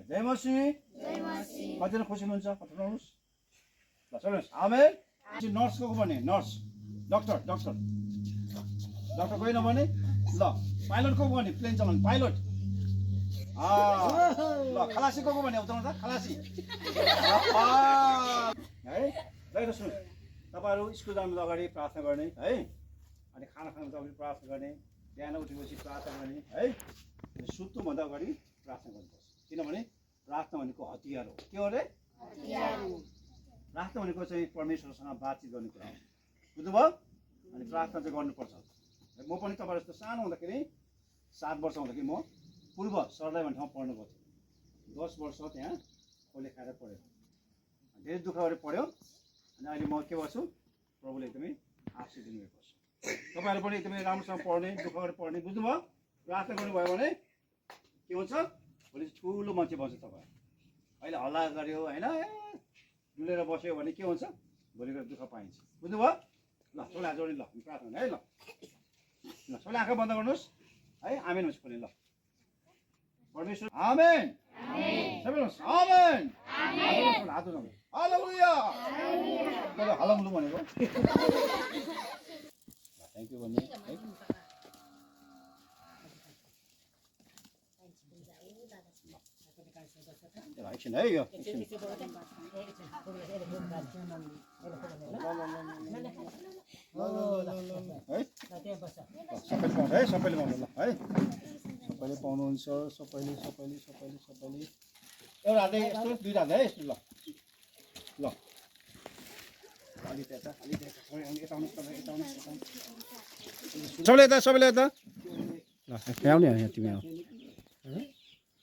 जय मसी कतिजना खुसी हुनुहुन्छ पठाउनुहोस् ल चल्नुहोस् आमेन नर्स को भने नर्स डाक्टर डाक्टर डाक्टर कोही नभने ल पाइलट को भने प्लेन चलाउने पाइलट ल खलासी को भने उताउनु त खलासी है ल सुन तपाईहरु स्कुल जानु अगाडि प्रार्थना गर्ने है अनि खाना खानु अगाडि प्रार्थना गर्ने बिहान उठेपछि प्रार्थना गर्ने है सुत्नुभन्दा अगाडि प्रार्थना गर्नुपर्छ किनभने प्रार्थना भनेको हतियार हो के हो रे हतियार हो प्रार्थना भनेको चाहिँ परमेश्वरसँग बातचित गर्ने कुरा हो बुझ्नुभयो अनि प्रार्थना चाहिँ गर्नुपर्छ म पनि तपाईहरु जस्तो सानो हुँदाखेरि 7 वर्ष हुँदाखेरि म पूर्व सरलाई भन्ने ठाउँ पढ्नु गएको 10 वर्ष त्यहाँ खोले खाएर पढ्यो धेरै दुःख गरेर पढ्यो अनि अहिले म के गर्छु प्रभुले एकदमै आशीष दिनुभएको छ तपाईहरु पनि एकदमै राम्रोसँग पढ्ने दुःख गरेर पढ्ने बुझ्नुभयो प्रार्थना गर्नुभयो भने के हुन्छ भोलि ठुलो मान्छे बन्छ तपाईहरु अहिले हल्ला गर्यो हैन डुलेर बस्यो भने के हुन्छ भोलिको दुःख पाइन्छ बुझ्नुभयो ल छोला जोडी ल प्रार्थना है ल ल छोला आँखा बन्द गर्नुस् है आमेन होस् पनि ल परमेश्वर आमेन आमेन सबैले आमेन आमेन हात उठाउनु हालेलुया हालेलुया हालेलुया भनेको थ्यांक यू भन्ने है एकछिन है यो सबैले पाउनु ल है सबैले पाउनुहुन्छ सबैले एउटा हातले यस्तो दुईटा हात है यस्तो ल ल सबैले यता ल यहाँ आउने यहाँ तिमी आऊ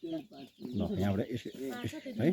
ल यहाँबाट है